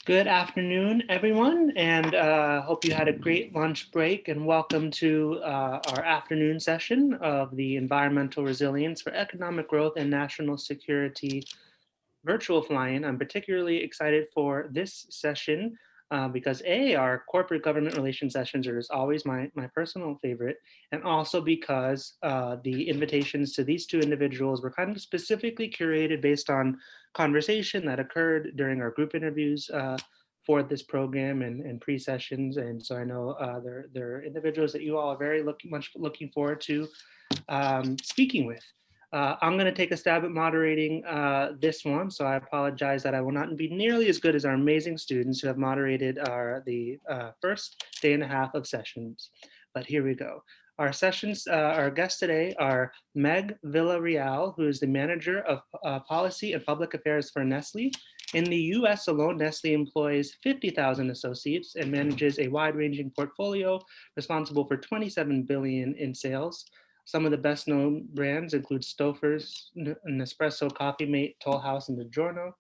Good afternoon, everyone, and hope you had a great lunch break. And welcome to our afternoon session of the Environmental Resilience for Economic Growth and National Security virtual fly-in. I'm particularly excited for this session because our corporate government relations sessions are as always my personal favorite, and also because the invitations to these two individuals were kind of specifically curated based on conversation that occurred during our group interviews for this program and pre-sessions. And so I know they're individuals that you all are very much looking forward to speaking with. I'm going to take a stab at moderating this one, so I apologize that I will not be nearly as good as our amazing students who have moderated the first day and a half of sessions. But here we go. Our sessions, our guests today are Meg Villarreal, who is the Manager of Policy and Public Affairs for Nestle. In the US alone, Nestle employs 50,000 associates and manages a wide-ranging portfolio responsible for 27 billion in sales. Some of the best known brands include Stouffer's, Nespresso, Coffee Mate, Toll House, and DiGiorno,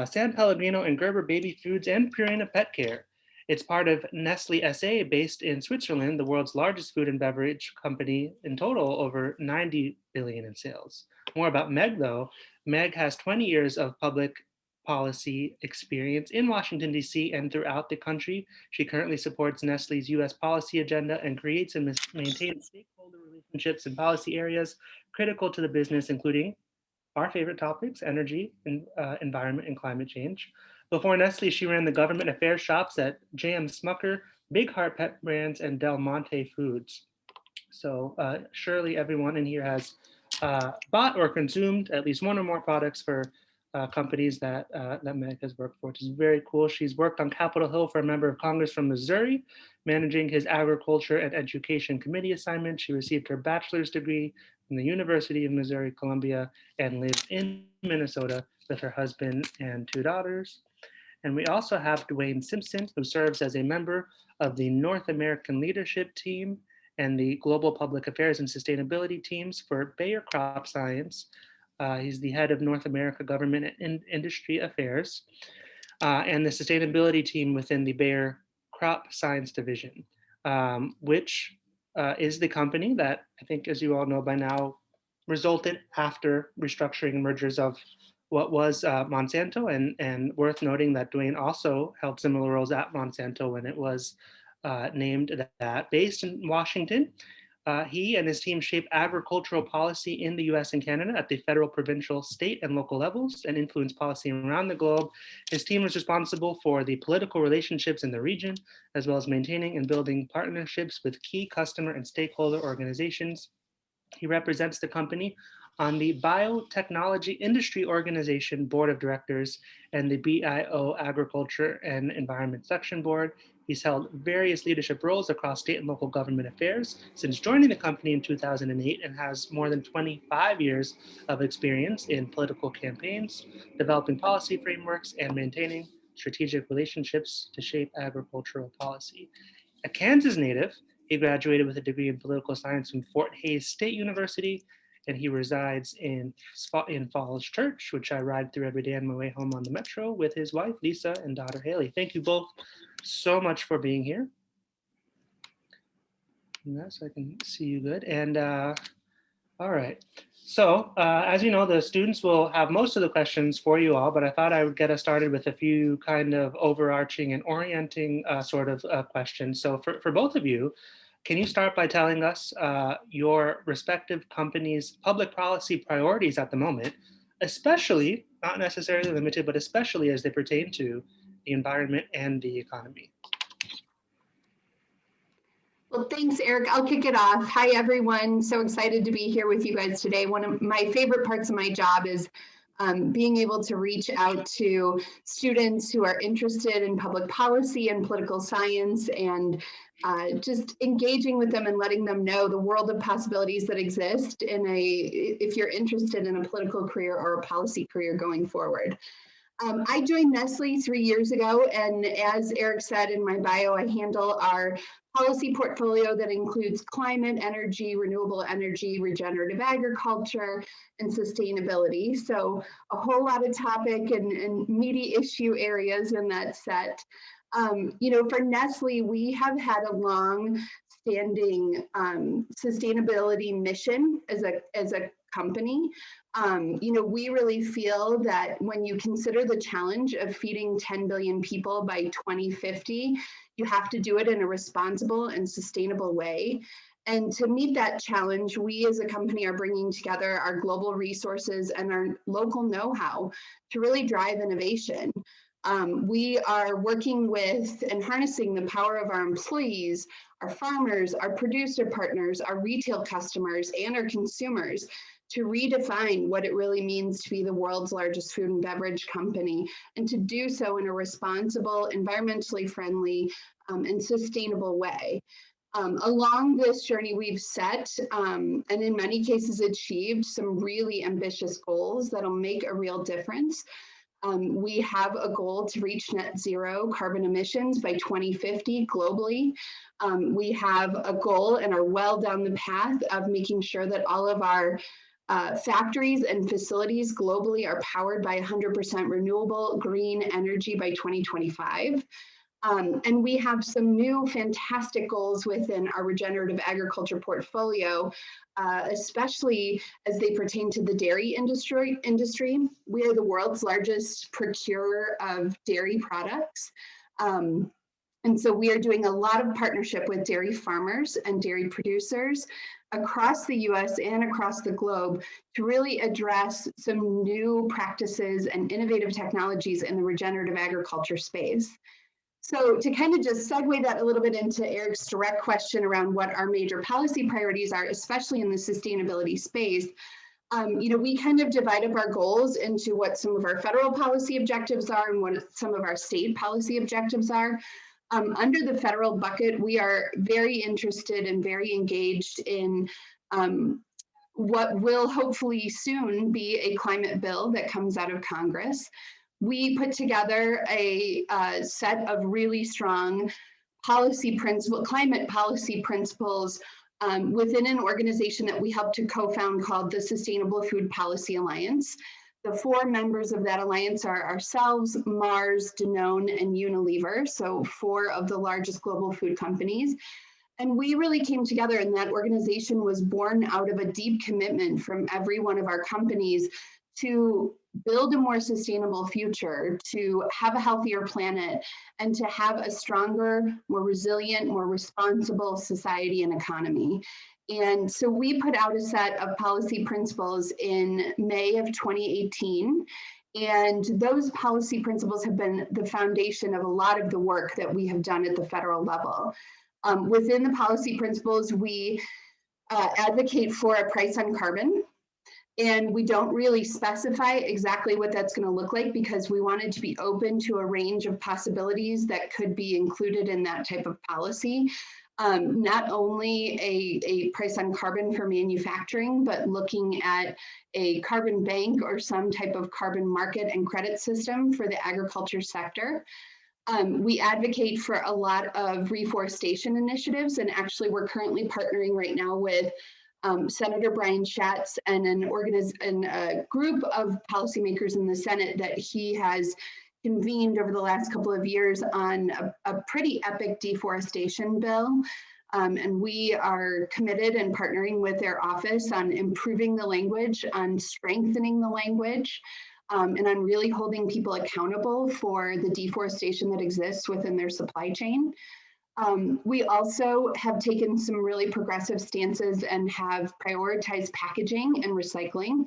San Pellegrino and Gerber Baby Foods, and Purina Pet Care. It's part of Nestle SA, based in Switzerland, the world's largest food and beverage company, in total over 90 billion in sales. More about Meg, though. Meg has 20 years of public policy experience in Washington, D.C. and throughout the country. She currently supports Nestle's U.S. policy agenda and creates and maintains stakeholder relationships in policy areas critical to the business, including our favorite topics: energy, environment, and climate change. Before Nestle, she ran the government affairs shops at J.M. Smucker, Big Heart Pet Brands, and Del Monte Foods. So surely everyone in here has bought or consumed at least one or more products for companies that Meg has worked for, which is very cool. She's worked on Capitol Hill for a member of Congress from Missouri, managing his agriculture and education committee assignment. She received her bachelor's degree from the University of Missouri, Columbia, and lives in Minnesota with her husband and two daughters. And we also have Duane Simpson, who serves as a member of the North American Leadership Team and the Global Public Affairs and Sustainability teams for Bayer Crop Science. He's the head of North America Government and Industry Affairs and the sustainability team within the Bayer Crop Science Division, which is the company that I think, as you all know by now, resulted after restructuring and mergers of what was Monsanto, and worth noting that Duane also held similar roles at Monsanto when it was named that. Based in Washington, he and his team shape agricultural policy in the US and Canada at the federal, provincial, state, and local levels and influence policy around the globe. His team is responsible for the political relationships in the region, as well as maintaining and building partnerships with key customer and stakeholder organizations. He represents the company on the Biotechnology Industry Organization Board of Directors and the BIO Agriculture and Environment Section Board. He's held various leadership roles across state and local government affairs since joining the company in 2008, and has more than 25 years of experience in political campaigns, developing policy frameworks, and maintaining strategic relationships to shape agricultural policy. A Kansas native, he graduated with a degree in political science from Fort Hays State University, and he resides in Falls Church, which I ride through every day on my way home on the metro with his wife, Lisa, and daughter, Haley. Thank you both so much for being here. Yes, I can see you good. And all right. So as you know, the students will have most of the questions for you all, but I thought I would get us started with a few kind of overarching and orienting sort of questions. So for both of you, can you start by telling us your respective companies' public policy priorities at the moment, especially, not necessarily limited, but especially as they pertain to the environment and the economy? Well, thanks, Eric. I'll kick it off. Hi, everyone. So excited to be here with you guys today. One of my favorite parts of my job is being able to reach out to students who are interested in public policy and political science, and just engaging with them and letting them know the world of possibilities that exist if you're interested in a political career or a policy career going forward. I joined Nestle 3 years ago, and as Eric said in my bio, I handle our policy portfolio that includes climate, energy, renewable energy, regenerative agriculture, and sustainability. So a whole lot of topic and meaty issue areas in that set. For Nestle, we have had a long-standing sustainability mission as a company. We really feel that when you consider the challenge of feeding 10 billion people by 2050, you have to do it in a responsible and sustainable way. And to meet that challenge, we as a company are bringing together our global resources and our local know-how to really drive innovation. We are working with and harnessing the power of our employees, our farmers, our producer partners, our retail customers, and our consumers to redefine what it really means to be the world's largest food and beverage company, and to do so in a responsible, environmentally friendly, and sustainable way. Along this journey, we've set, and in many cases achieved, some really ambitious goals that'll make a real difference. We have a goal to reach net zero carbon emissions by 2050 globally. We have a goal and are well down the path of making sure that all of our factories and facilities globally are powered by 100% renewable green energy by 2025. And we have some new fantastic goals within our regenerative agriculture portfolio, especially as they pertain to the dairy industry. We are the world's largest procurer of dairy products. And so we are doing a lot of partnership with dairy farmers and dairy producers across the US and across the globe to really address some new practices and innovative technologies in the regenerative agriculture space. So to kind of just segue that a little bit into Eric's direct question around what our major policy priorities are, especially in the sustainability space, we kind of divide up our goals into what some of our federal policy objectives are and what some of our state policy objectives are. Under the federal bucket, we are very interested and very engaged in what will hopefully soon be a climate bill that comes out of Congress. We put together a set of really strong climate policy principles within an organization that we helped to co-found called the Sustainable Food Policy Alliance. The 4 members of that alliance are ourselves, Mars, Danone, and Unilever, so 4 of the largest global food companies. And we really came together, and that organization was born out of a deep commitment from every one of our companies to build a more sustainable future, to have a healthier planet, and to have a stronger, more resilient, more responsible society and economy. And so we put out a set of policy principles in May of 2018. And those policy principles have been the foundation of a lot of the work that we have done at the federal level. Within the policy principles, we advocate for a price on carbon. And we don't really specify exactly what that's going to look like because we wanted to be open to a range of possibilities that could be included in that type of policy. Not only a price on carbon for manufacturing, but looking at a carbon bank or some type of carbon market and credit system for the agriculture sector. We advocate for a lot of reforestation initiatives, and actually we're currently partnering right now with Senator Brian Schatz and a group of policymakers in the Senate that he has convened over the last couple of years on a pretty epic deforestation bill. And we are committed and partnering with their office on improving the language, on strengthening the language, and on really holding people accountable for the deforestation that exists within their supply chain. We also have taken some really progressive stances and have prioritized packaging and recycling.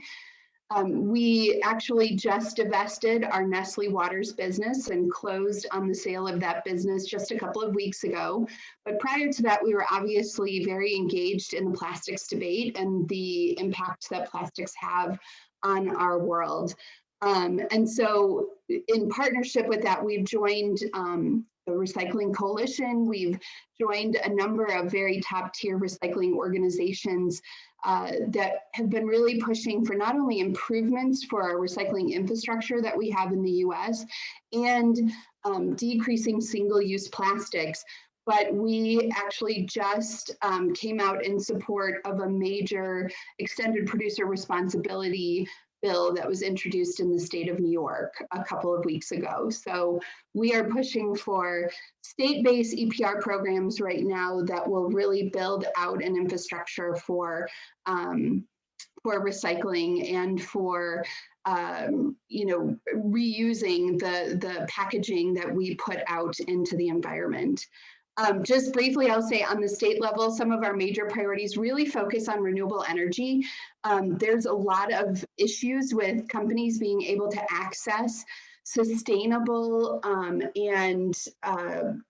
We actually just divested our Nestle Waters business and closed on the sale of that business just a couple of weeks ago. But prior to that, we were obviously very engaged in the plastics debate and the impact that plastics have on our world. And so in partnership with that, we've joined the Recycling Coalition. We've joined a number of very top tier recycling organizations that have been really pushing for not only improvements for our recycling infrastructure that we have in the US and decreasing single-use plastics, but we actually just came out in support of a major extended producer responsibility bill that was introduced in the state of New York a couple of weeks ago. So we are pushing for state-based EPR programs right now that will really build out an infrastructure for recycling and for reusing the packaging that we put out into the environment. Just briefly, I'll say on the state level, some of our major priorities really focus on renewable energy. There's a lot of issues with companies being able to access sustainable and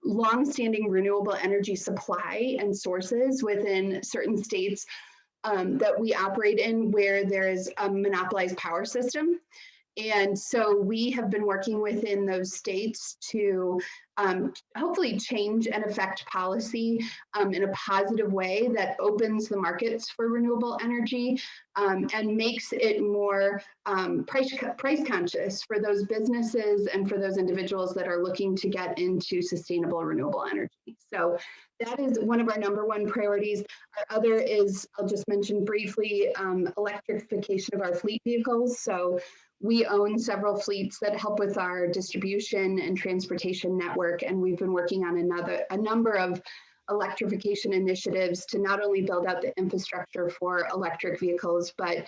long-standing renewable energy supply and sources within certain states that we operate in where there is a monopolized power system. And so we have been working within those states to hopefully change and affect policy in a positive way that opens the markets for renewable energy and makes it more price conscious for those businesses and for those individuals that are looking to get into sustainable renewable energy. So that is one of our #1 priorities. Our other is, I'll just mention briefly, electrification of our fleet vehicles. So we own several fleets that help with our distribution and transportation network, and we've been working on a number of electrification initiatives to not only build out the infrastructure for electric vehicles, but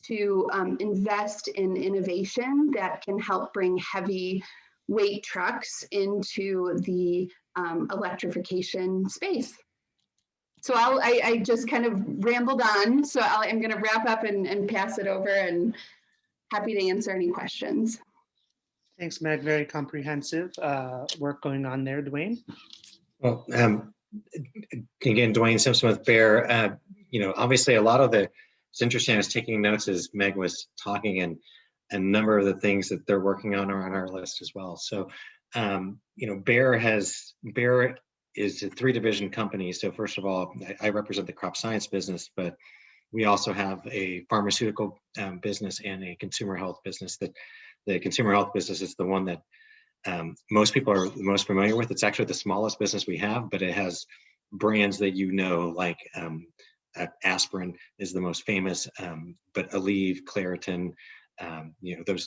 to invest in innovation that can help bring heavy weight trucks into the electrification space. So I just kind of rambled on, so I'm going to wrap up and pass it over, and happy to answer any questions. Thanks, Meg. Very comprehensive work going on there, Duane. Well, again, Duane Simpson with Bear. Obviously, a lot of it's interesting. I was taking notes as Meg was talking, and a number of the things that they're working on are on our list as well. So, Bear is a 3-division company. So first of all, I represent the crop science business, but we also have a pharmaceutical business and a consumer health business. That the consumer health business is the one that most people are the most familiar with. It's actually the smallest business we have, but it has brands that like aspirin is the most famous, but Aleve, Claritin,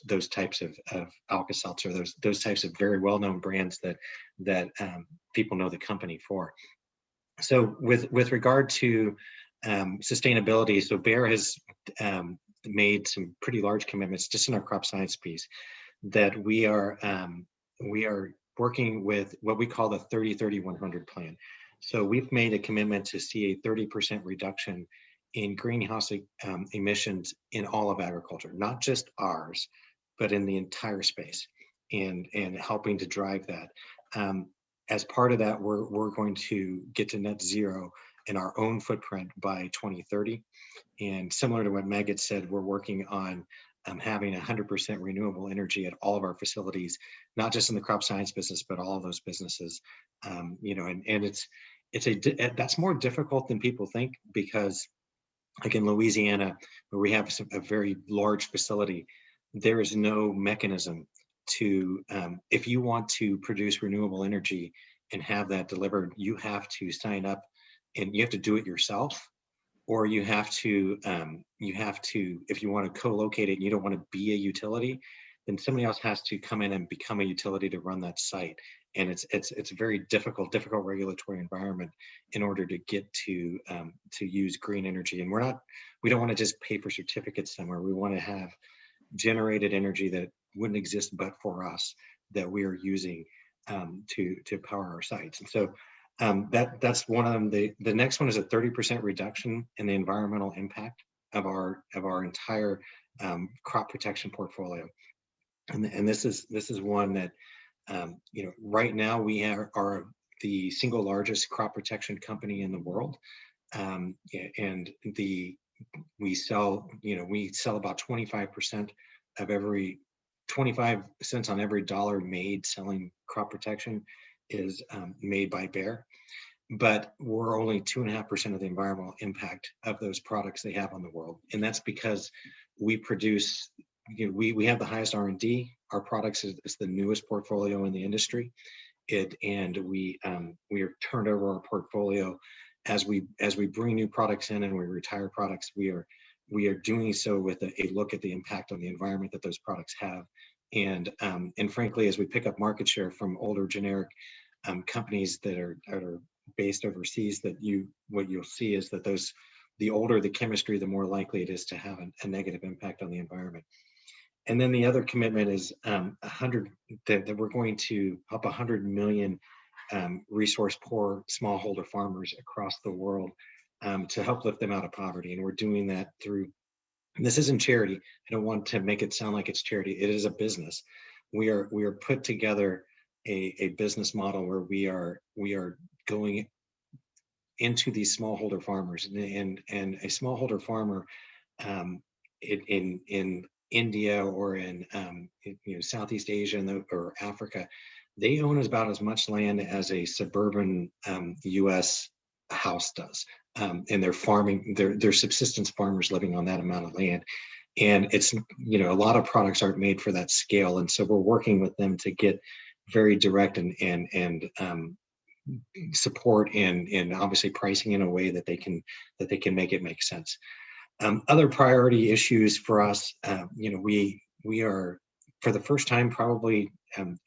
those types of Alka-Seltzer, those types of very well-known brands that people know the company for. So with regard to sustainability, so Bayer has made some pretty large commitments just in our crop science piece, that we are working with what we call the 30-30-100 plan. So we've made a commitment to see a 30% reduction in greenhouse emissions in all of agriculture, not just ours, but in the entire space, and helping to drive that. As part of that, we're going to get to net zero in our own footprint by 2030. And similar to what Meg had said, we're working on having 100% renewable energy at all of our facilities, not just in the crop science business, but all of those businesses. And that's more difficult than people think, because like in Louisiana, where we have a very large facility, there is no mechanism to, if you want to produce renewable energy and have that delivered, you have to sign up and you have to do it yourself, or you have to, if you want to co-locate it and you don't want to be a utility, then somebody else has to come in and become a utility to run that site. And it's a very difficult regulatory environment in order to get to use green energy. And we don't want to just pay for certificates somewhere. We want to have generated energy that wouldn't exist but for us, that we are using to power our sites. And so that's one of them. The next one is a 30% reduction in the environmental impact of our entire crop protection portfolio. And this is one that right now we are the single largest crop protection company in the world, and we sell about 25% of every 25 cents on every dollar made selling crop protection is made by Bayer, but we're only 2.5% of the environmental impact of those products they have on the world. And that's because we produce, we have the highest R&D. Our products is the newest portfolio in the industry. it, and we are turned over our portfolio as we bring new products in and we retire products. We are doing so with a look at the impact on the environment that those products have, and frankly, as we pick up market share from older generic companies that are based overseas, what you'll see is that the older the chemistry, the more likely it is to have a negative impact on the environment. And then the other commitment is that we're going to help 100 million resource poor smallholder farmers across the world to help lift them out of poverty. And we're doing that through, and this isn't charity. I don't want to make it sound like it's charity. It is a business. We are put together a business model where we are going into these smallholder farmers, and a smallholder farmer in India or in Southeast Asia or Africa, they own about as much land as a suburban U.S. house does, and they're farming. They're subsistence farmers living on that amount of land, and it's a lot of products aren't made for that scale, and so we're working with them to get very direct and support and obviously pricing in a way that they can make it make sense. Other priority issues for us, we are, for the first time probably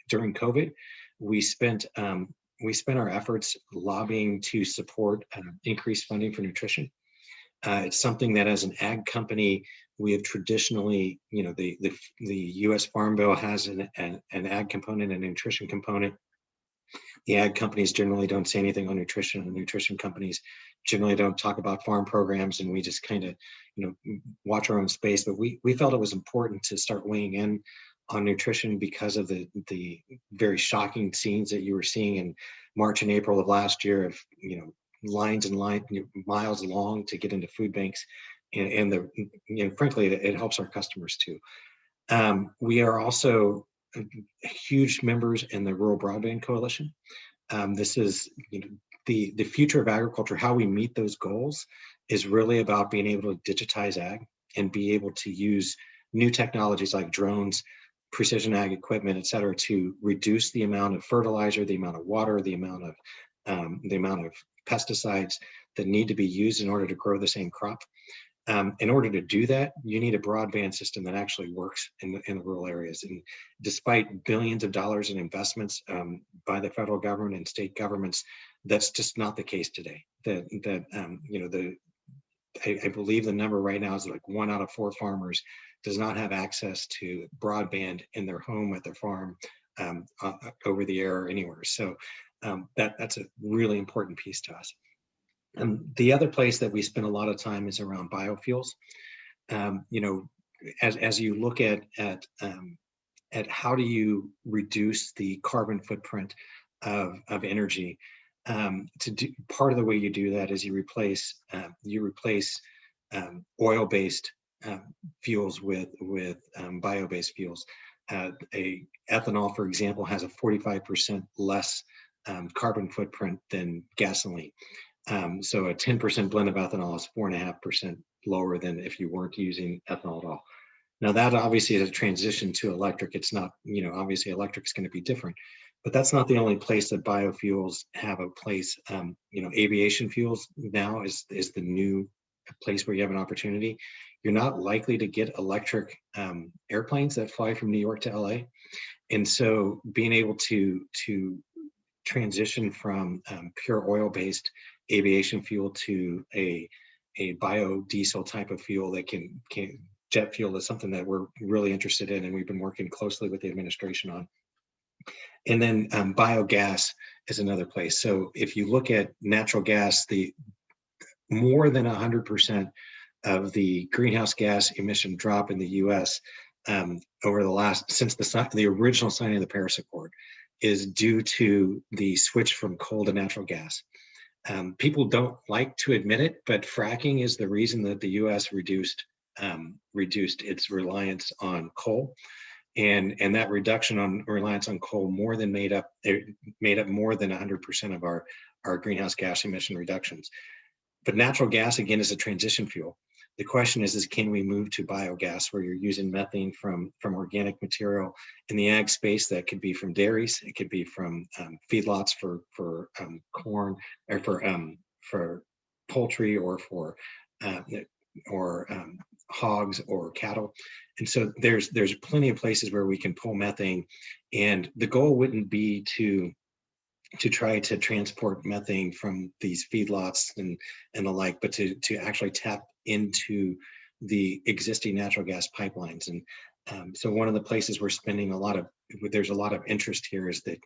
during COVID, we spent our efforts lobbying to support increased funding for nutrition. It's something that as an ag company, we have traditionally, the U.S. Farm Bill has an ag component and a nutrition component. The ag companies generally don't say anything on nutrition, and nutrition companies generally don't talk about farm programs, and we just kind of, watch our own space. But we felt it was important to start weighing in on nutrition because of the very shocking scenes that you were seeing in March and April of last year of, lines and miles long to get into food banks, and frankly, it helps our customers too. We are also huge members in the Rural Broadband Coalition. This is the future of agriculture. How we meet those goals is really about being able to digitize ag and be able to use new technologies like drones, precision ag equipment, et cetera, to reduce the amount of fertilizer, the amount of water, the amount of pesticides that need to be used in order to grow the same crop. In order to do that, you need a broadband system that actually works in the rural areas. And despite billions of dollars in investments by the federal government and state governments, that's just not the case today. I believe the number right now is like 1 out of 4 farmers does not have access to broadband in their home, at their farm, over the air or anywhere. So that's a really important piece to us. The other place that we spend a lot of time is around biofuels. As you look at how do you reduce the carbon footprint of energy, part of the way you do that is you replace oil-based fuels with bio-based fuels. Ethanol, for example, has a 45% less carbon footprint than gasoline. So a 10% blend of ethanol is 4.5% lower than if you weren't using ethanol at all. Now that obviously is a transition to electric. It's not, obviously electric is going to be different, but that's not the only place that biofuels have a place. Aviation fuels now is the new place where you have an opportunity. You're not likely to get electric airplanes that fly from New York to LA. And so being able to transition from pure oil-based aviation fuel to a biodiesel type of fuel that can jet fuel is something that we're really interested in, and we've been working closely with the administration on. And then biogas is another place. So if you look at natural gas, the more than 100% of the greenhouse gas emission drop in the U.S. Over since the original signing of the Paris Accord is due to the switch from coal to natural gas. People don't like to admit it, but fracking is the reason that the U.S. reduced its reliance on coal, and that reduction on reliance on coal more than made up more than 100% of our greenhouse gas emission reductions. But natural gas again is a transition fuel. The question is can we move to biogas where you're using methane from organic material in the ag space? That could be from dairies, it could be from feedlots for corn, or for poultry, or for hogs or cattle. And so there's plenty of places where we can pull methane, and the goal wouldn't be to try to transport methane from these feedlots and the like, but to actually tap into the existing natural gas pipelines. And so one of the places we're spending there's a lot of interest here is that,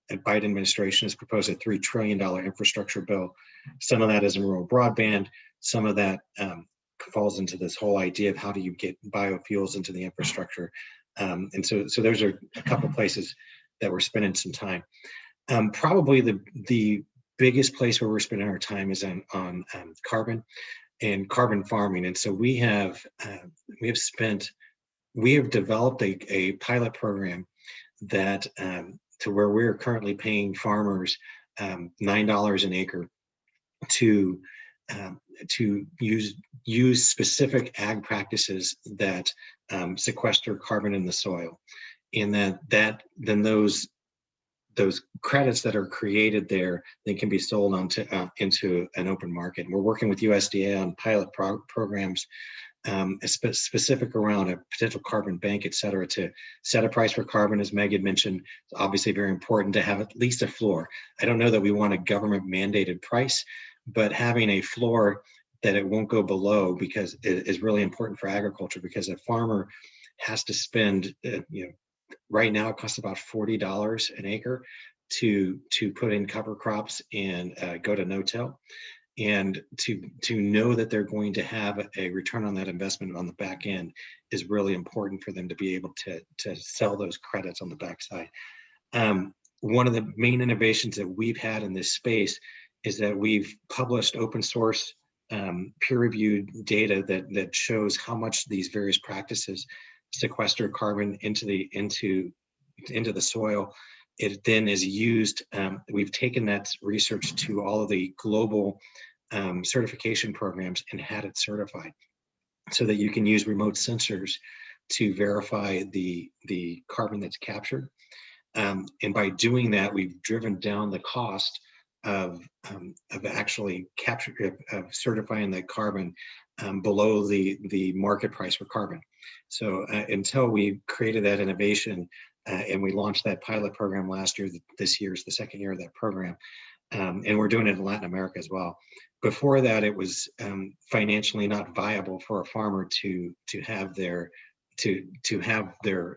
the Biden administration has proposed a $3 trillion infrastructure bill. Some of that is in rural broadband. Some of that falls into this whole idea of how do you get biofuels into the infrastructure. And so those are a couple places that we're spending some time. Probably the biggest place where we're spending our time is on carbon and carbon farming. And so we have developed a pilot program that to where we're currently paying farmers $9 an acre to use specific ag practices that sequester carbon in the soil, and then those credits that are created there, they can be sold into an open market. And we're working with USDA on pilot programs specific around a potential carbon bank, et cetera, to set a price for carbon. As Meg had mentioned, it's obviously very important to have at least a floor. I don't know that we want a government mandated price, but having a floor that it won't go below, because it is really important for agriculture, because a farmer has to spend, right now it costs about $40 an acre to put in cover crops and go to no-till. And to know that they're going to have a return on that investment on the back end is really important for them to be able to sell those credits on the backside. One of the main innovations that we've had in this space is that we've published open source peer-reviewed data that shows how much these various practices sequester carbon into the soil. It then is used. We've taken that research to all of the global certification programs and had it certified, so that you can use remote sensors to verify the carbon that's captured. And by doing that, we've driven down the cost of actually certifying that carbon below the market price for carbon. So until we created that innovation and we launched that pilot program last year, this year is the second year of that program, and we're doing it in Latin America as well. Before that, it was financially not viable for a farmer to have their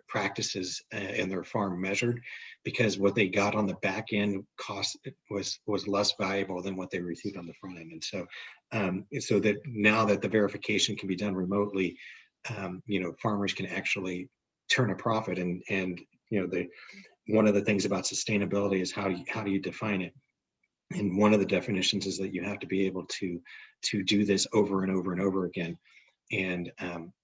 practices in their farm measured, because what they got on the back end cost was less valuable than what they received on the front end. And so that now that the verification can be done remotely, farmers can actually turn a profit. And one of the things about sustainability is how do you define it? And one of the definitions is that you have to be able to do this over and over and over again. And,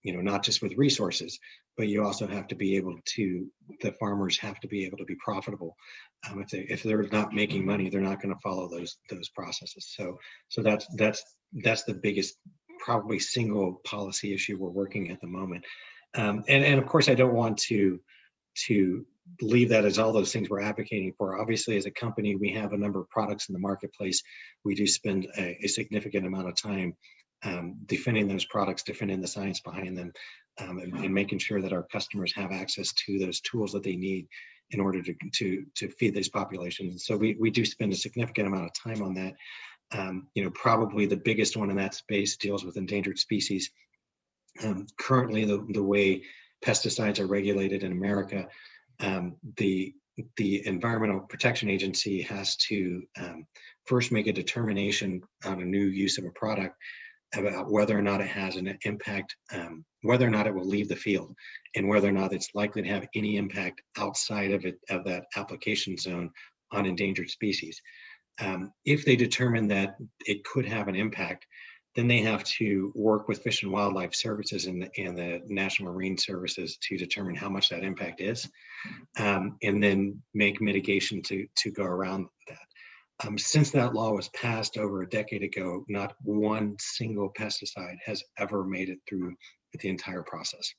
not just with resources, but you also have to be able to, the farmers have to be able to be profitable. If they're not making money, they're not going to follow those processes. So that's the biggest, probably single policy issue we're working at the moment. And of course, I don't want to leave that as all those things we're advocating for. Obviously, as a company, we have a number of products in the marketplace. We do spend a significant amount of time defending those products, defending the science behind them, and making sure that our customers have access to those tools that they need in order to feed these populations. And so we do spend a significant amount of time on that. Probably the biggest one in that space deals with endangered species. Currently, the way pesticides are regulated in America, the Environmental Protection Agency has to first make a determination on a new use of a product about whether or not it has an impact, whether or not it will leave the field, and whether or not it's likely to have any impact outside of that application zone on endangered species. If they determine that it could have an impact, then they have to work with Fish and Wildlife Services and the National Marine Services to determine how much that impact is, and then make mitigation to go around that. Since that law was passed over a decade ago, not one single pesticide has ever made it through the entire process.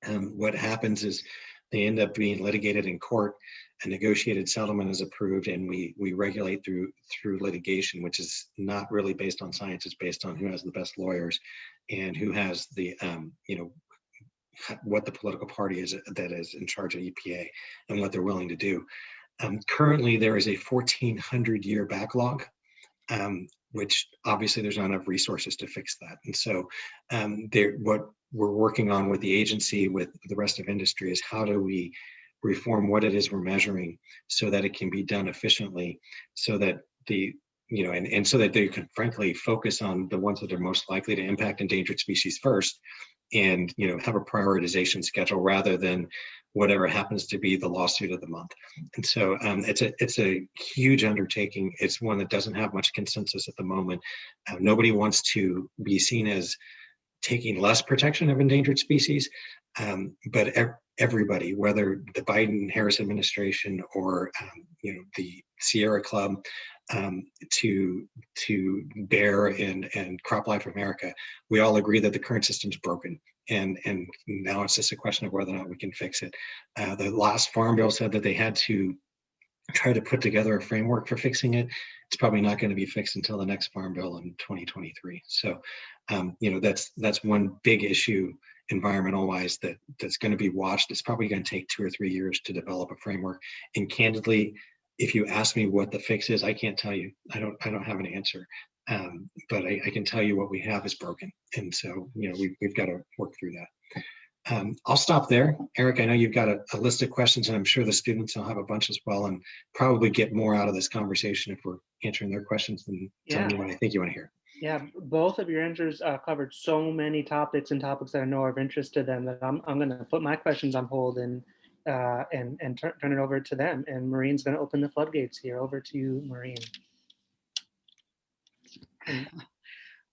What happens is they end up being litigated in court. A negotiated settlement is approved, and we regulate through litigation, which is not really based on science. It's based on who has the best lawyers and who has the what the political party is that is in charge of EPA and what they're willing to do. Currently, there is a 1,400-year backlog, which obviously there's not enough resources to fix that. And so what we're working on with the agency, with the rest of industry, is how do we reform what it is we're measuring so that it can be done efficiently, so that and so that they can frankly focus on the ones that are most likely to impact endangered species first, and have a prioritization schedule rather than whatever happens to be the lawsuit of the month. And so it's a huge undertaking. It's one that doesn't have much consensus at the moment. Nobody wants to be seen as taking less protection of endangered species, but everybody, whether the Biden-Harris administration or the Sierra Club, to Bear and CropLife America, we all agree that the current system's broken, and now it's just a question of whether or not we can fix it. The last Farm Bill said that they had to try to put together a framework for fixing it. It's probably not going to be fixed until the next Farm Bill in 2023. So, that's one big issue environmental wise that's going to be watched. It's probably going to take 2 or 3 years to develop a framework. And candidly, if you ask me what the fix is, I can't tell you. I don't have an answer. But I can tell you what we have is broken. And so, we've got to work through that. I'll stop there. Eric, I know you've got a list of questions, and I'm sure the students will have a bunch as well, and probably get more out of this conversation if we're answering their questions than telling you what I think you want to hear. Yeah, both of your answers covered so many topics that I know are of interest to them that I'm going to put my questions on hold and turn it over to them. And Maureen's going to open the floodgates here. Over to you, Maureen.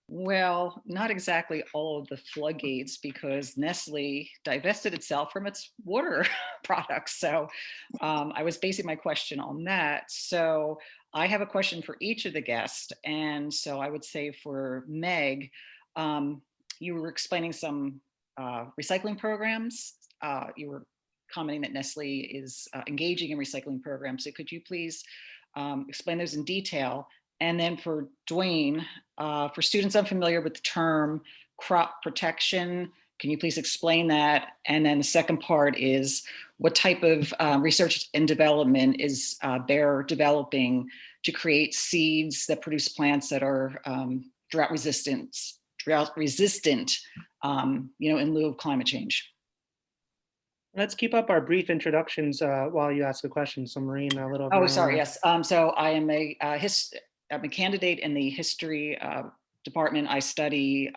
Well, not exactly all of the floodgates, because Nestle divested itself from its water products. So I was basing my question on that. So I have a question for each of the guests. And so I would say for Meg, you were explaining some recycling programs. You were commenting that Nestle is engaging in recycling programs. So could you please explain those in detail? And then for Duane, for students unfamiliar with the term crop protection, can you please explain that? And then the second part is, what type of research and development is Bayer developing to create seeds that produce plants that are drought resistant, in lieu of climate change? Let's keep up our brief introductions while you ask a question. So Maureen, a little. Oh, sorry, yes. So I am I'm a candidate in the history department. I study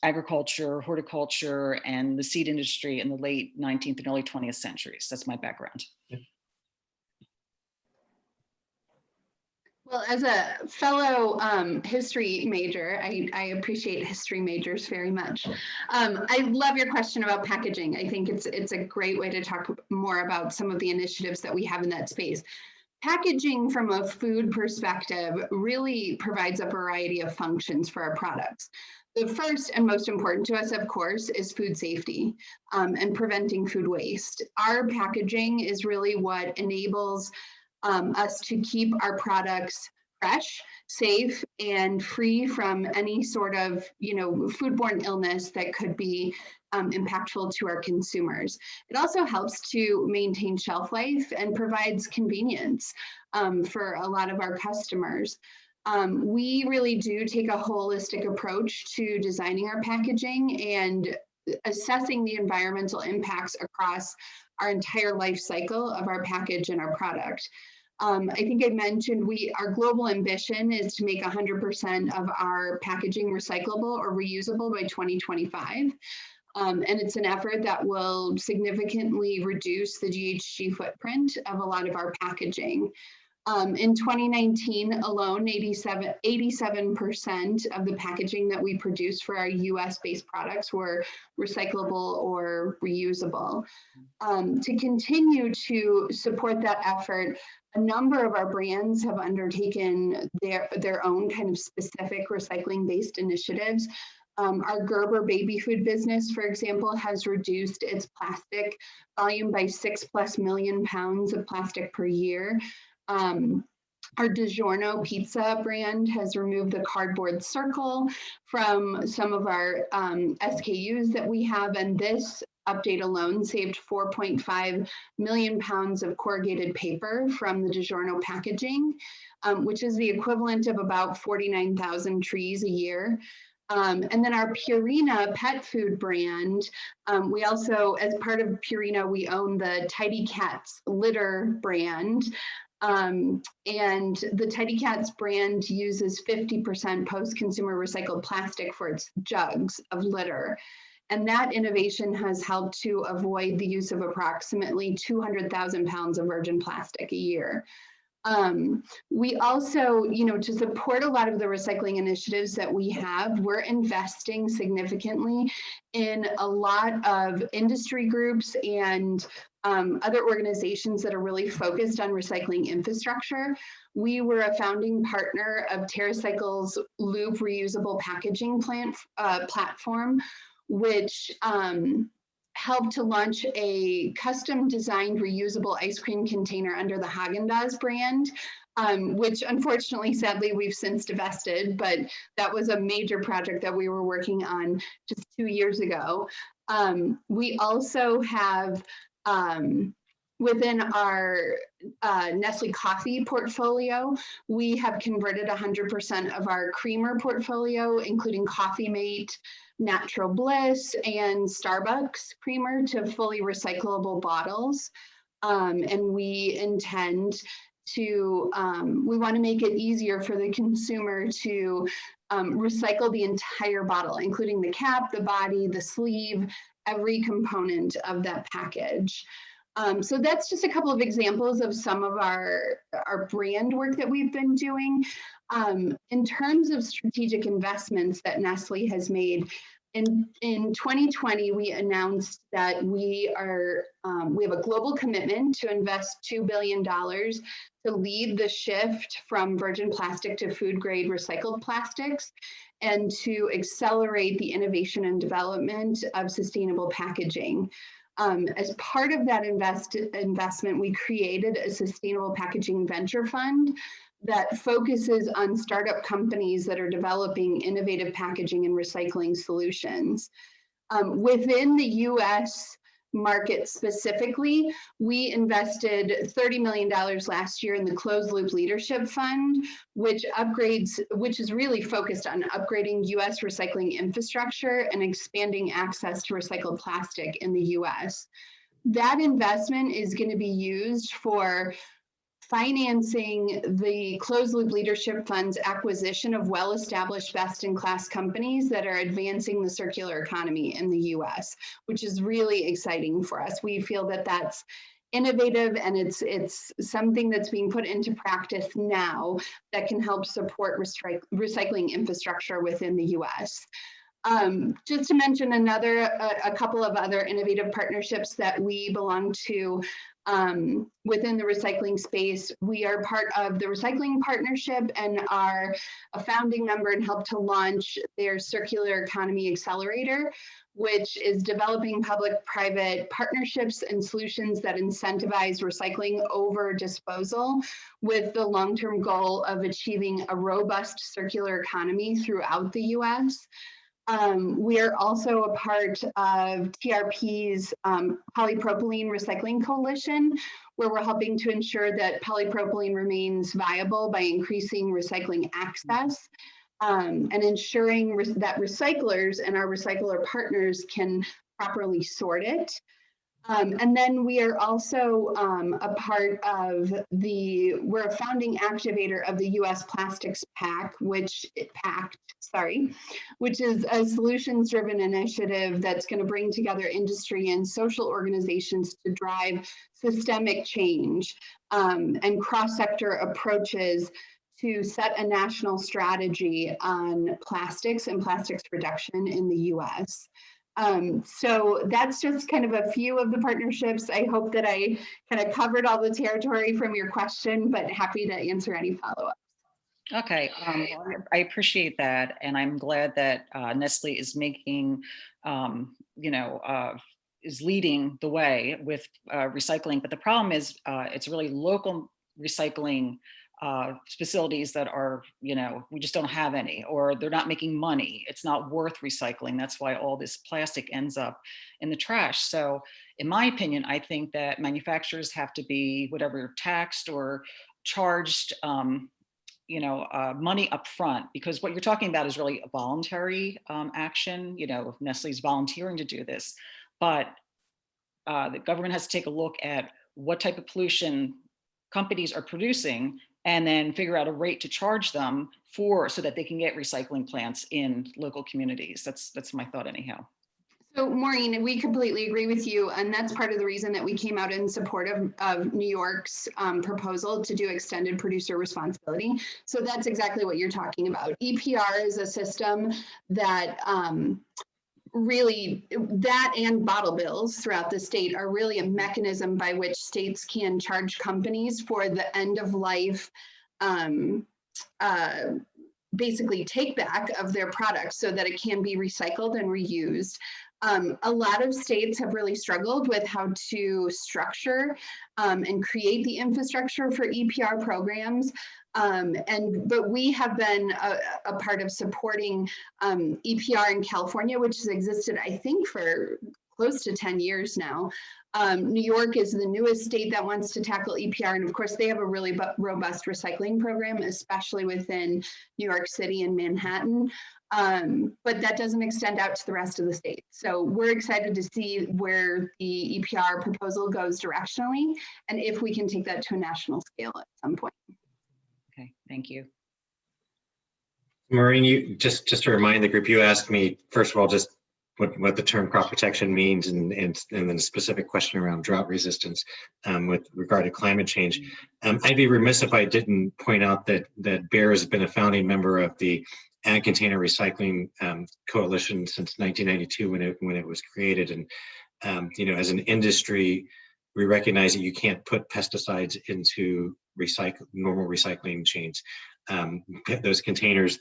agriculture, horticulture, and the seed industry in the late 19th and early 20th centuries. That's my background. Yeah. Well, as a fellow history major, I appreciate history majors very much. I love your question about packaging. I think it's a great way to talk more about some of the initiatives that we have in that space. Packaging from a food perspective really provides a variety of functions for our products. The first and most important to us, of course, is food safety and preventing food waste. Our packaging is really what enables us to keep our products fresh, safe, and free from any sort of, foodborne illness that could be impactful to our consumers. It also helps to maintain shelf life and provides convenience for a lot of our customers. We really do take a holistic approach to designing our packaging and assessing the environmental impacts across our entire life cycle of our package and our product. I think I mentioned our global ambition is to make 100% of our packaging recyclable or reusable by 2025. And it's an effort that will significantly reduce the GHG footprint of a lot of our packaging. In 2019 alone, 87% of the packaging that we produced for our US-based products were recyclable or reusable. To continue to support that effort, a number of our brands have undertaken their own kind of specific recycling-based initiatives. Our Gerber baby food business, for example, has reduced its plastic volume by 6+ million pounds of plastic per year. Our DiGiorno pizza brand has removed the cardboard circle from some of our SKUs that we have, and this update alone saved 4.5 million pounds of corrugated paper from the DiGiorno packaging, which is the equivalent of about 49,000 trees a year. And then our Purina pet food brand, we also, as part of Purina, we own the Tidy Cats litter brand. And the Tidy Cats brand uses 50% post-consumer recycled plastic for its jugs of litter. And that innovation has helped to avoid the use of approximately 200,000 pounds of virgin plastic a year. We also, to support a lot of the recycling initiatives that we have, we're investing significantly in a lot of industry groups and other organizations that are really focused on recycling infrastructure. We were a founding partner of TerraCycle's Loop reusable packaging platform, which helped to launch a custom designed reusable ice cream container under the Haagen-Dazs brand, which unfortunately, sadly, we've since divested, but that was a major project that we were working on just 2 years ago. We also have, within our Nestle coffee portfolio, we have converted 100% of our creamer portfolio, including Coffee Mate, Natural Bliss, and Starbucks creamer, to fully recyclable bottles. And we intend to, we want to make it easier for the consumer to recycle the entire bottle, including the cap, the body, the sleeve, every component of that package. So that's just a couple of examples of some of our brand work that we've been doing. In terms of strategic investments that Nestle has made, in 2020, we announced that we have a global commitment to invest $2 billion to lead the shift from virgin plastic to food grade recycled plastics, and to accelerate the innovation and development of sustainable packaging. As part of that investment, we created a sustainable packaging venture fund that focuses on startup companies that are developing innovative packaging and recycling solutions. Within the US market specifically, we invested $30 million last year in the Closed Loop Leadership Fund, which is really focused on upgrading US recycling infrastructure and expanding access to recycled plastic in the US. That investment is going to be used for financing the Closed Loop Leadership Fund's acquisition of well-established best-in-class companies that are advancing the circular economy in the US, which is really exciting for us. We feel that that's innovative, and it's something that's being put into practice now that can help support recycling infrastructure within the US. Just to mention a couple of other innovative partnerships that we belong to within the recycling space. We are part of the Recycling Partnership and are a founding member and helped to launch their Circular Economy Accelerator, which is developing public-private partnerships and solutions that incentivize recycling over disposal, with the long-term goal of achieving a robust circular economy throughout the US. We are also a part of TRP's Polypropylene Recycling Coalition, where we're helping to ensure that polypropylene remains viable by increasing recycling access and ensuring that recyclers and our recycler partners can properly sort it. And then we are also a part of we're a founding activator of the U.S. Plastics Pact, which is a solutions-driven initiative that's going to bring together industry and social organizations to drive systemic change and cross-sector approaches to set a national strategy on plastics and plastics reduction in the U.S. So that's just kind of a few of the partnerships. I hope that I kind of covered all the territory from your question, but happy to answer any follow-ups. Okay, well, I appreciate that, and I'm glad that Nestle is making, is leading the way with recycling. But the problem is, it's really local recycling facilities that are, we just don't have any, or they're not making money. It's not worth recycling. That's why all this plastic ends up in the trash. So, in my opinion, I think that manufacturers have to be whatever taxed or charged. Money up front, because what you're talking about is really a voluntary action. If Nestle's volunteering to do this, but the government has to take a look at what type of pollution companies are producing and then figure out a rate to charge them so that they can get recycling plants in local communities. That's my thought anyhow. So Maureen, we completely agree with you. And that's part of the reason that we came out in support of New York's proposal to do extended producer responsibility. So that's exactly what you're talking about. EPR is a system that really, that and bottle bills throughout the state are really a mechanism by which states can charge companies for the end of life basically take back of their products so that it can be recycled and reused. A lot of states have really struggled with how to structure and create the infrastructure for EPR programs. But we have been a part of supporting EPR in California, which has existed, I think, for close to 10 years now. New York is the newest state that wants to tackle EPR. And of course, they have a really robust recycling program, especially within New York City and Manhattan. But that doesn't extend out to the rest of the state. So we're excited to see where the EPR proposal goes directionally, and if we can take that to a national scale at some point. Okay, thank you. Maureen, you just to remind the group, you asked me, first of all, just what the term crop protection means, and then a specific question around drought resistance with regard to climate change. I'd be remiss if I didn't point out that Bayer has been a founding member of the Ag Container Recycling Coalition since 1992 when it was created. And as an industry, we recognize that you can't put pesticides into normal recycling chains. Those containers,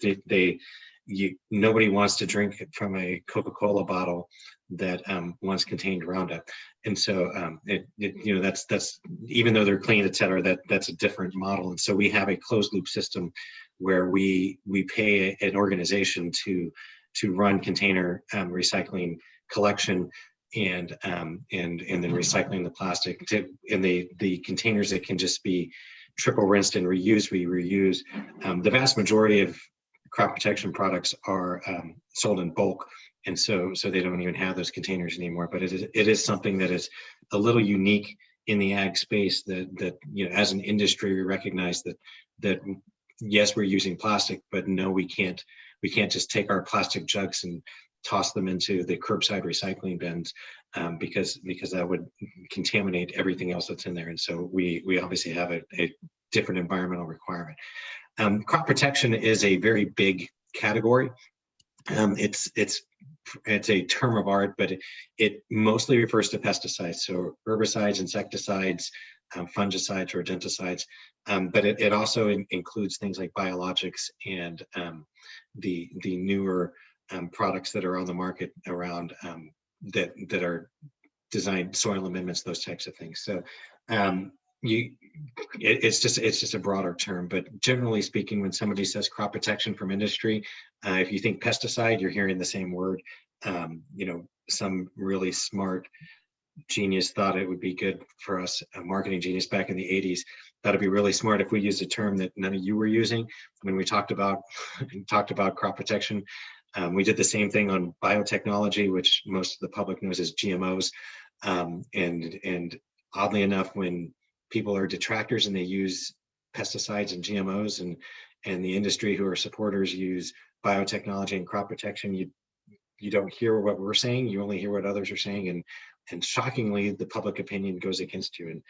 nobody wants to drink from a Coca-Cola bottle that once contained Roundup, and so that's even though they're clean, et cetera, that's a different model. And so we have a closed loop system where we pay an organization to run container recycling collection and then recycling the plastic in the containers that can just be triple rinsed and reused. We reuse. The vast majority of crop protection products are sold in bulk, and so they don't even have those containers anymore. But it is something that is a little unique in the ag space that as an industry we recognize that yes, we're using plastic, but no, we can't just take our plastic jugs and toss them into the curbside recycling bins because that would contaminate everything else that's in there. And so we obviously have a different environmental requirement. Crop protection is a very big category. It's a term of art, but it mostly refers to pesticides, so herbicides, insecticides, fungicides, rodenticides, but it also includes things like biologics and the newer products that are on the market around that are designed, soil amendments, those types of things. So it's just a broader term, but generally speaking, when somebody says crop protection from industry, if you think pesticide, you're hearing the same word. Some really smart genius thought it would be good for us, a marketing genius back in the 80s, thought it'd be really smart if we used a term that none of you were using when we talked about crop protection. We did the same thing on biotechnology, which most of the public knows as GMOs. And oddly enough, when people are detractors and they use pesticides and GMOs, and the industry who are supporters use biotechnology and crop protection, you don't hear what we're saying, you only hear what others are saying, and shockingly, the public opinion goes against you.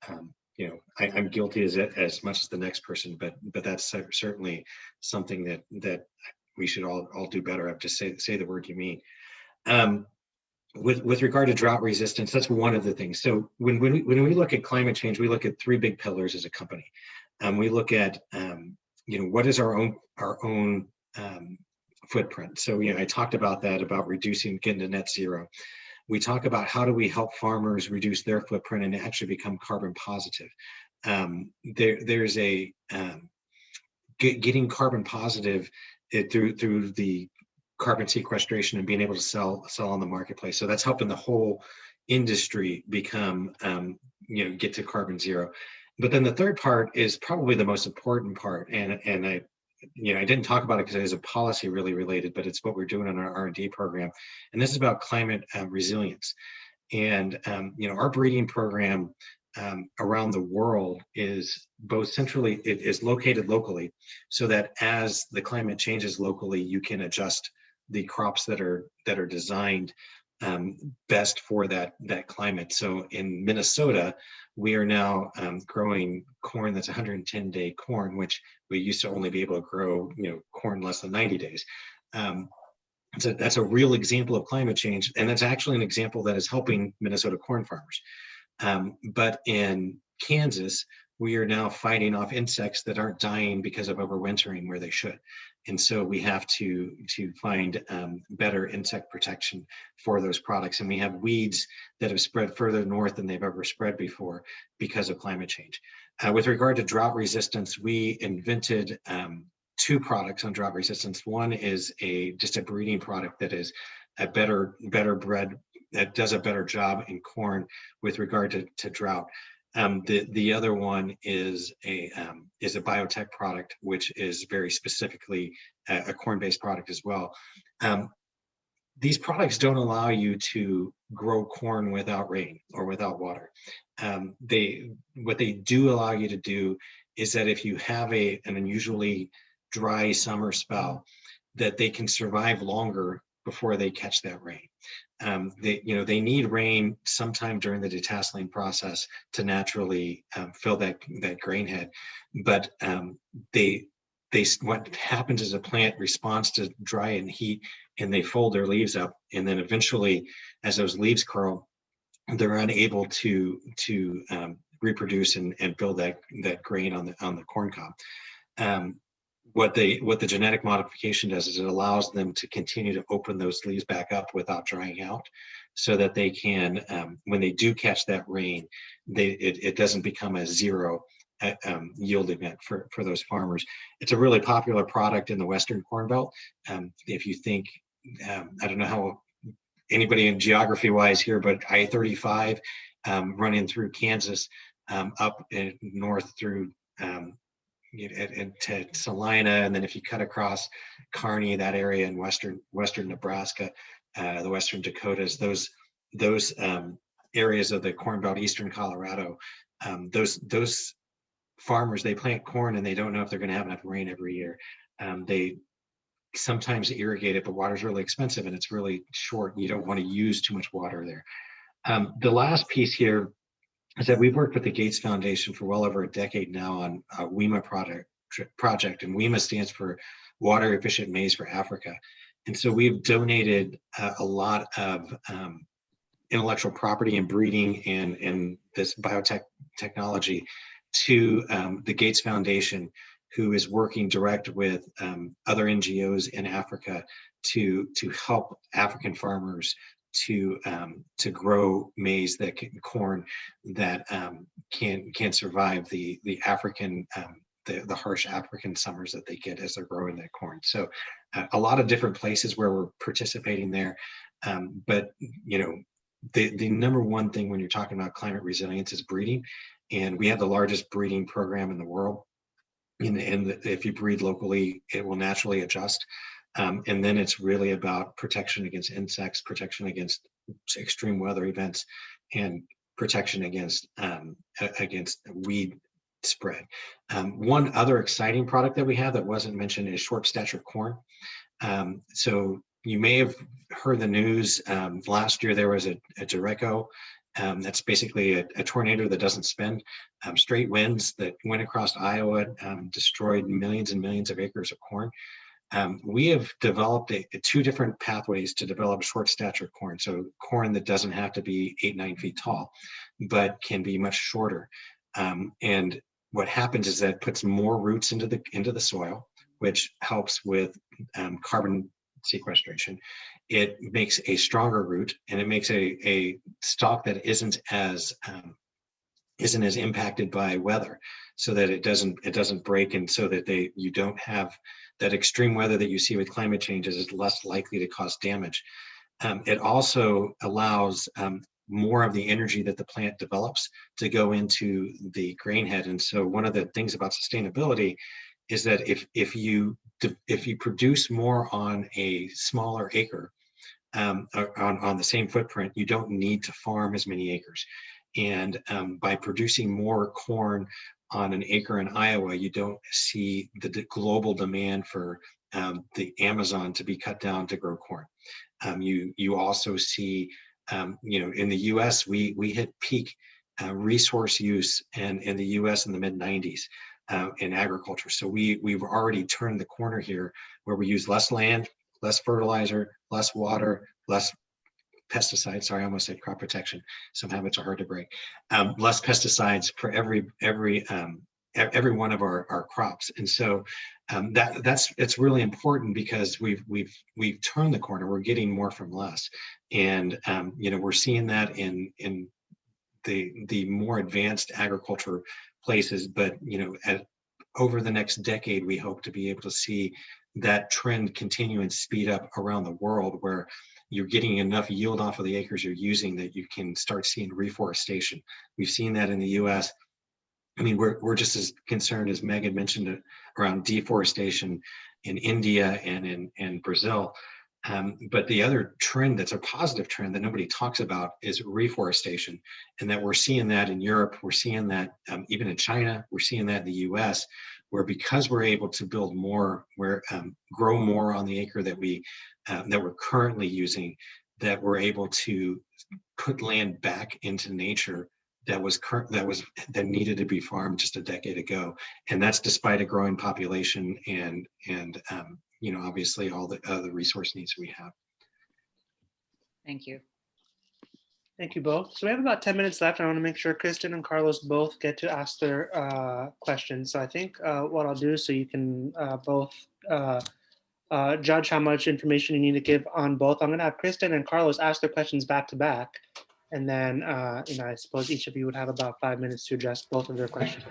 And I'm guilty as much as the next person, but that's certainly something that we should all do better of. Just say the word you mean. With regard to drought resistance, that's one of the things. So when we look at climate change, we look at three big pillars as a company. We look at what is our own footprint. So I talked about that, about reducing, getting to net zero. We talk about how do we help farmers reduce their footprint and actually become carbon positive. There's a getting carbon positive through the carbon sequestration and being able to sell on the marketplace. So that's helping the whole industry become get to carbon zero. But then the third part is probably the most important part, and I didn't talk about it because it is a policy really related, but it's what we're doing in our R&D program, and this is about climate resilience. And our breeding program around the world is both centrally, it is located locally, so that as the climate changes locally, you can adjust the crops that are designed best for that climate. So in Minnesota, we are now growing corn that's 110-day corn, which we used to only be able to grow corn less than 90 days. So that's a real example of climate change, and that's actually an example that is helping Minnesota corn farmers. But in Kansas, we are now fighting off insects that aren't dying because of overwintering where they should. And so we have to find better insect protection for those products. And we have weeds that have spread further north than they've ever spread before because of climate change. With regard to drought resistance, we invented two products on drought resistance. One is just a breeding product that is a better bred, that does a better job in corn with regard to drought. The other one is a biotech product, which is very specifically a corn-based product as well. These products don't allow you to grow corn without rain or without water. What they do allow you to do is that if you have an unusually dry summer spell, that they can survive longer before they catch that rain. They need rain sometime during the detasseling process to naturally fill that grain head. But what happens is a plant responds to dry and heat, and they fold their leaves up, and then eventually, as those leaves curl, they're unable to reproduce and build that grain on the corn cob. What the genetic modification does is it allows them to continue to open those leaves back up without drying out, so that they can, when they do catch that rain, it doesn't become a zero yield event for those farmers. It's a really popular product in the Western Corn Belt. If you think, I don't know how anybody in geography wise here, but I-35 running through Kansas up north through to Salina, and then if you cut across Kearney, that area in western Nebraska, the western Dakotas, those areas of the Corn Belt, eastern Colorado, those farmers, they plant corn and they don't know if they're going to have enough rain every year. They sometimes irrigate it, but water's really expensive and it's really short, and you don't want to use too much water there. The last piece here is that we've worked with the Gates Foundation for well over a decade now on a WEMA project, and WEMA stands for Water Efficient Maize for Africa. And so we've donated a lot of intellectual property and breeding and this biotech technology to the Gates Foundation, who is working direct with other NGOs in Africa to help African farmers to grow maize, corn that can survive the African the harsh African summers that they get as they're growing that corn. So a lot of different places where we're participating there, but the number one thing when you're talking about climate resilience is breeding, and we have the largest breeding program in the world. And if you breed locally, it will naturally adjust. And then it's really about protection against insects, protection against extreme weather events, and protection against weed spread. One other exciting product that we have that wasn't mentioned is short stature corn. So you may have heard the news. Last year there was a derecho. That's basically a tornado that doesn't spin. Straight winds that went across Iowa, destroyed millions and millions of acres of corn. We have developed two different pathways to develop short stature corn. So corn that doesn't have to be 8-9 feet tall, but can be much shorter. And what happens is that it puts more roots into the soil, which helps with carbon sequestration. It makes a stronger root, and it makes a stalk that isn't as impacted by weather, so that it doesn't break, and so that you don't have that extreme weather that you see with climate change is less likely to cause damage. It also allows more of the energy that the plant develops to go into the grain head. And so one of the things about sustainability is that if you produce more on a smaller acre, on the same footprint, you don't need to farm as many acres. And by producing more corn on an acre in Iowa, you don't see the global demand for the Amazon to be cut down to grow corn. You also see, in the U.S., we hit peak resource use in the U.S. in the mid-90s in agriculture. So we've already turned the corner here, where we use less land, less fertilizer, less water, less pesticides. Sorry, I almost said crop protection. Some habits are hard to break. Less pesticides for every one of our crops. And so it's really important, because we've turned the corner. We're getting more from less, and we're seeing that in the more advanced agriculture places. But over the next decade, we hope to be able to see that trend continue and speed up around the world, where you're getting enough yield off of the acres you're using that you can start seeing reforestation. We've seen that in the U.S. I mean, we're just as concerned, as Meg had mentioned, around deforestation in India and in Brazil. But the other trend that's a positive trend that nobody talks about is reforestation, and that we're seeing that in Europe, we're seeing that even in China, we're seeing that in the U.S., where because we're able to build more, grow more on the acre that we're currently using, that we're able to put land back into nature that needed to be farmed just a decade ago. And that's despite a growing population and obviously all the other resource needs we have. Thank you. Thank you both. So we have about 10 minutes left. I want to make sure Kristin and Carlos both get to ask their questions. So I think what I'll do, so you can both judge how much information you need to give on both, I'm going to have Kristin and Carlos ask their questions back to back. And then, I suppose each of you would have about 5 minutes to address both of their questions.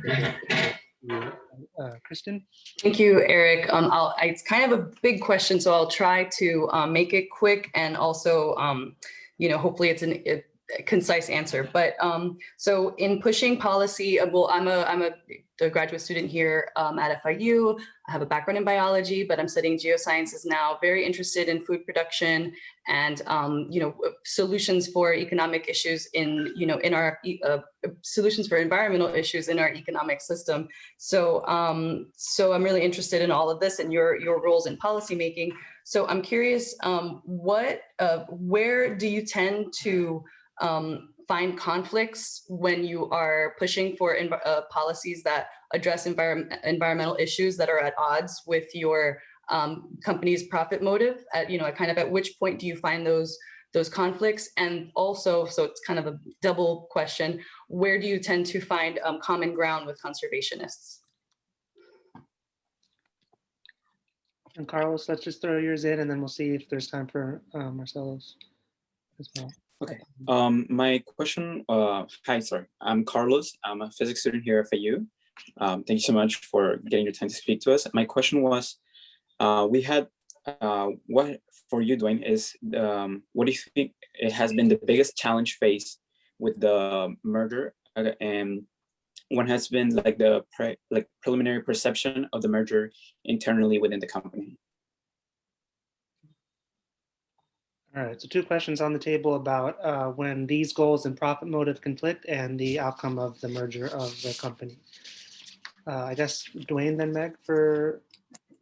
Kristin? Thank you, Eric. It's kind of a big question, so I'll try to make it quick, and also, hopefully it's a concise answer. But so in pushing policy, well, I'm a graduate student here at FIU. I have a background in biology, but I'm studying geosciences now. Very interested in food production and solutions for economic issues in our solutions for environmental issues in our economic system. So so I'm really interested in all of this and your roles in policymaking. So I'm curious, where do you tend to find conflicts when you are pushing for policies that address environmental issues that are at odds with your company's profit motive? At which point do you find those conflicts? And also, so it's kind of a double question, where do you tend to find common ground with conservationists? And Carlos, let's just throw yours in, and then we'll see if there's time for Marcelo's as well. Okay. My question, hi, sorry. I'm Carlos. I'm a physics student here at FIU. Thank you so much for getting your time to speak to us. My question was, what for you, Duane, is what do you think it has been the biggest challenge faced with the merger, and what has been like the preliminary perception of the merger internally within the company? All right, so two questions on the table about when these goals and profit motive conflict and the outcome of the merger of the company. I guess Duane, then Meg for.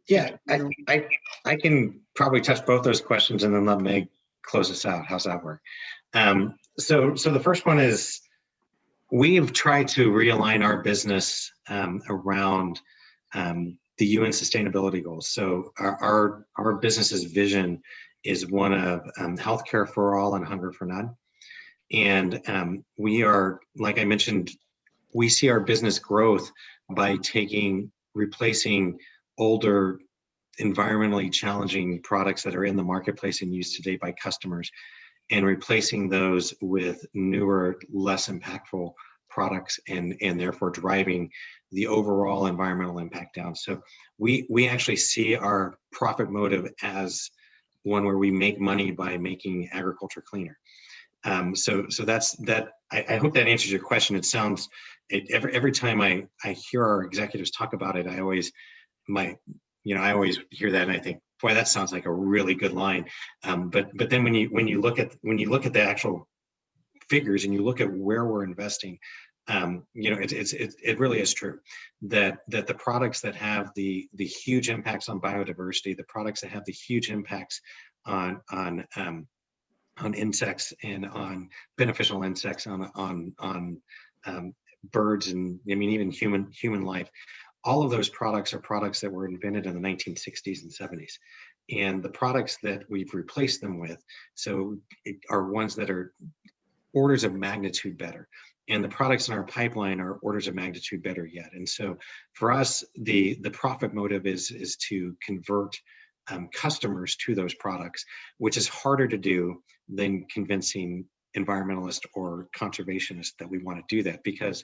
Yeah, I can probably touch both those questions and then let Meg close us out. How's that work? So the first one is, we've tried to realign our business around the UN sustainability goals. So our business's vision is one of healthcare for all and hunger for none. And we are, like I mentioned, we see our business growth by replacing older, environmentally challenging products that are in the marketplace and used today by customers, and replacing those with newer, less impactful products, and therefore driving the overall environmental impact down. So we actually see our profit motive as one where we make money by making agriculture cleaner. So that's that. I hope that answers your question. It sounds, every time I hear our executives talk about it, I always hear that and I think, boy, that sounds like a really good line. But then when you look at the actual figures and you look at where we're investing, it really is true that the products that have the huge impacts on biodiversity, the products that have the huge impacts on insects and on beneficial insects, on birds, and I mean even human life. All of those products are products that were invented in the 1960s and 70s. And the products that we've replaced them with are ones that are orders of magnitude better. And the products in our pipeline are orders of magnitude better yet. And so for us, the profit motive is to convert customers to those products, which is harder to do than convincing environmentalists or conservationists that we want to do that. Because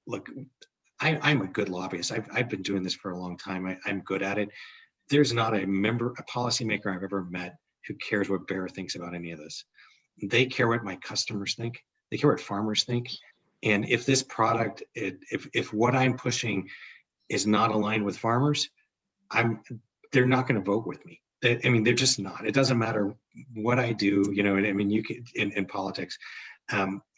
look, I'm a good lobbyist. I've been doing this for a long time. I'm good at it. There's not a policymaker I've ever met who cares what Bayer thinks about any of this. They care what my customers think. They care what farmers think. And if this product, if what I'm pushing is not aligned with farmers, they're not going to vote with me. They're just not. It doesn't matter what I do. You could in politics.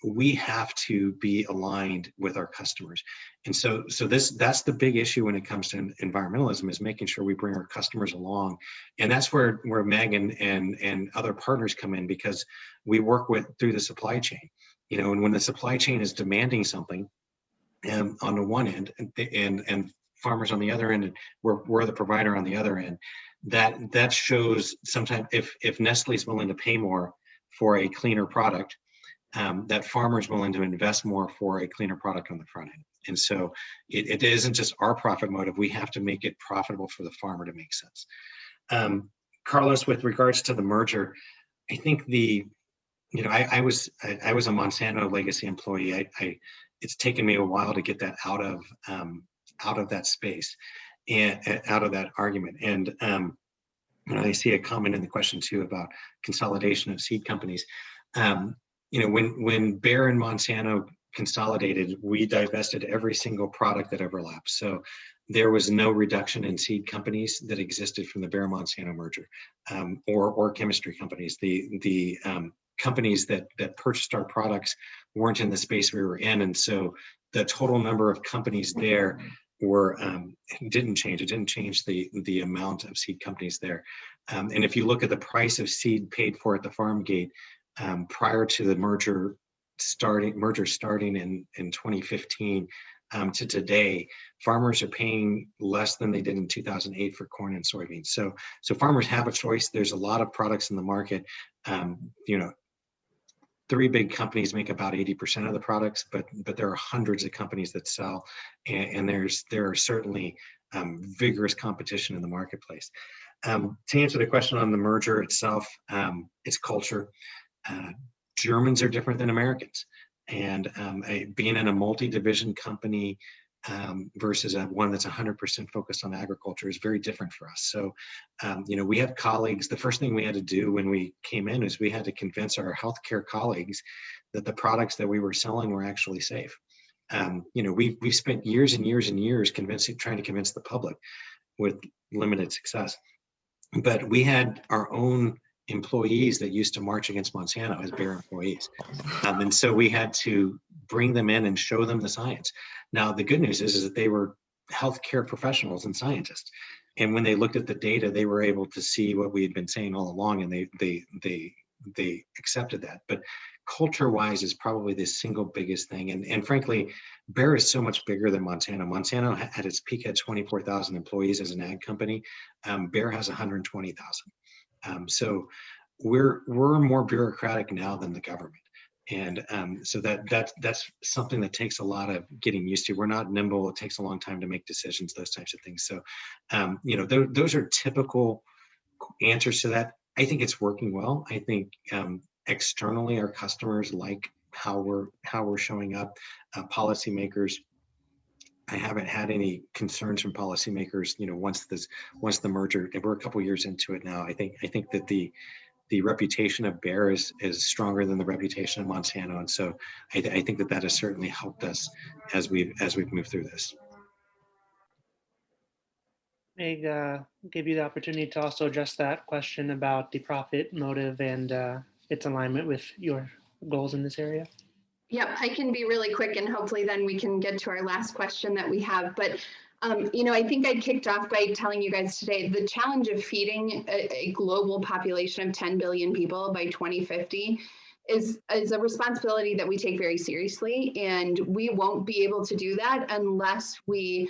We have to be aligned with our customers. And so that's the big issue when it comes to environmentalism, is making sure we bring our customers along. And that's where Meg and other partners come in, because we work through the supply chain. And when the supply chain is demanding something on the one end and farmers on the other end, and we're the provider on the other end, that shows sometimes if Nestle is willing to pay more for a cleaner product, that farmer is willing to invest more for a cleaner product on the front end. And so it isn't just our profit motive. We have to make it profitable for the farmer to make sense. Carlos, with regards to the merger, I think I was a Monsanto legacy employee. It's taken me a while to get that out of that space and out of that argument. And I see a comment in the question too about consolidation of seed companies. When Bayer and Monsanto consolidated, we divested every single product that overlapped. So there was no reduction in seed companies that existed from the Bayer-Monsanto merger, or chemistry companies. The companies that purchased our products weren't in the space we were in, and so the total number of companies there didn't change. It didn't change the amount of seed companies there. And if you look at the price of seed paid for at the farm gate, prior to the merger starting in 2015 to today, farmers are paying less than they did in 2008 for corn and soybeans. So farmers have a choice. There's a lot of products in the market. Three big companies make about 80% of the products, but there are hundreds of companies that sell, and there are certainly vigorous competition in the marketplace. To answer the question on the merger itself, it's culture. Germans are different than Americans, and being in a multi-division company versus one that's 100% focused on agriculture is very different for us. So, we have colleagues. The first thing we had to do when we came in is we had to convince our healthcare colleagues that the products that we were selling were actually safe. We've spent years and years and years trying to convince the public with limited success. But we had our own employees that used to march against Monsanto as Bayer employees. And so we had to bring them in and show them the science. Now, the good news is that they were healthcare professionals and scientists. And when they looked at the data, they were able to see what we had been saying all along, and they accepted that. But culture-wise is probably the single biggest thing. And frankly, Bayer is so much bigger than Monsanto. Monsanto at its peak had 24,000 employees as an ag company. Bayer has 120,000. So we're more bureaucratic now than the government. And so that's something that takes a lot of getting used to. We're not nimble. It takes a long time to make decisions, those types of things. So, those are typical answers to that. I think it's working well. I think externally, our customers like how we're showing up. Policymakers, I haven't had any concerns from policymakers. Once the merger, we're a couple years into it now. I think that the reputation of Bayer is stronger than the reputation of Monsanto, and so I think that has certainly helped us as we've moved through this. Meg, give you the opportunity to also address that question about the profit motive and its alignment with your goals in this area. Yep, I can be really quick, and hopefully then we can get to our last question that we have. But I think I kicked off by telling you guys today the challenge of feeding a global population of 10 billion people by 2050 is a responsibility that we take very seriously, and we won't be able to do that unless we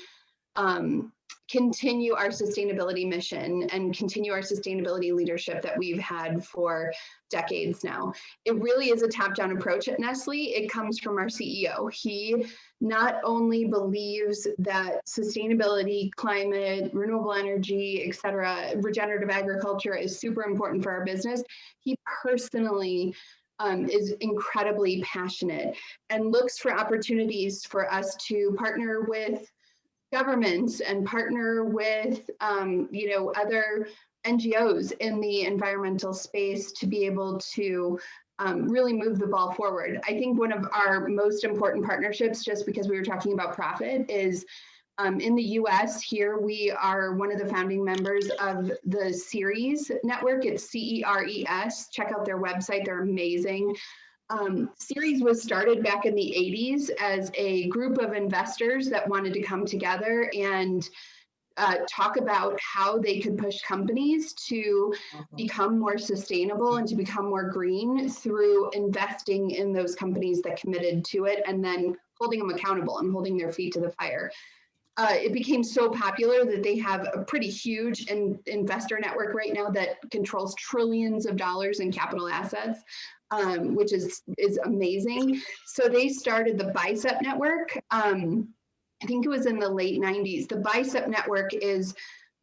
continue our sustainability mission and continue our sustainability leadership that we've had for decades now. It really is a top-down approach at Nestle. It comes from our CEO. He not only believes that sustainability, climate, renewable energy, et cetera, regenerative agriculture is super important for our business. He personally is incredibly passionate and looks for opportunities for us to partner with governments and partner with other NGOs in the environmental space to be able to really move the ball forward. I think one of our most important partnerships, just because we were talking about profit, is in the US. Here we are one of the founding members of the Ceres network. It's CERES. Check out their website, they're amazing. Ceres was started back in the 80s as a group of investors that wanted to come together and talk about how they could push companies to become more sustainable and to become more green through investing in those companies that committed to it and then holding them accountable and holding their feet to the fire. It became so popular that they have a pretty huge investor network right now that controls trillions of dollars in capital assets. Which is amazing. So they started the BICEP network. I think it was in the late 90s. The BICEP network is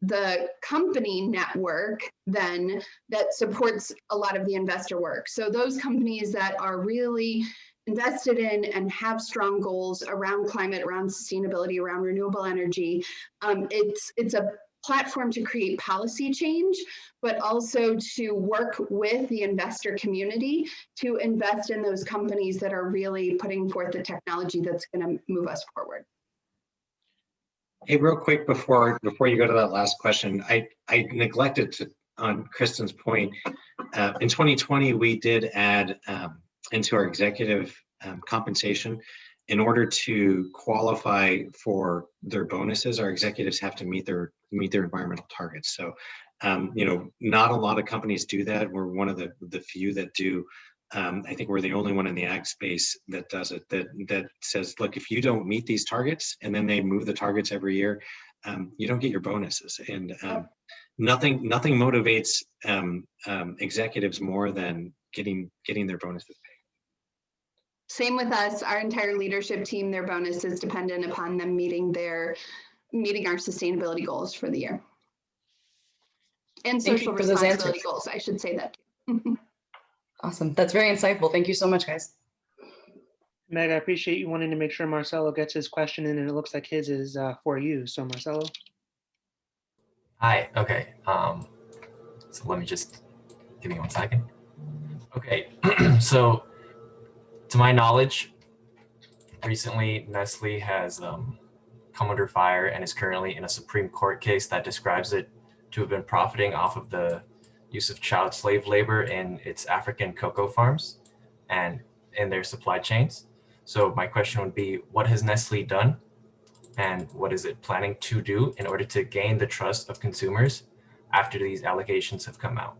the company network then that supports a lot of the investor work. So those companies that are really invested in and have strong goals around climate, around sustainability, around renewable energy, it's a platform to create policy change, but also to work with the investor community to invest in those companies that are really putting forth the technology that's going to move us forward. Hey, real quick before you go to that last question, I neglected to, on Kristin's point, in 2020 we did add into our executive compensation. In order to qualify for their bonuses, our executives have to meet their environmental targets. So, not a lot of companies do that. We're one of the few that do. I think we're the only one in the ag space that does it. That says, look, if you don't meet these targets, and then they move the targets every year, you don't get your bonuses. And nothing motivates executives more than getting their bonuses paid. Same with us, our entire leadership team, their bonus is dependent upon them meeting our sustainability goals for the year. And social responsibility goals, I should say that. Awesome, that's very insightful. Thank you so much, guys. Meg, I appreciate you wanting to make sure Marcelo gets his question in, and it looks like his is for you. So Marcelo. Hi, okay. So let me just, give me 1 second. Okay, so to my knowledge, recently Nestle has come under fire and is currently in a Supreme Court case that describes it to have been profiting off of the use of child slave labor in its African cocoa farms and in their supply chains. So my question would be, what has Nestle done and what is it planning to do in order to gain the trust of consumers after these allegations have come out?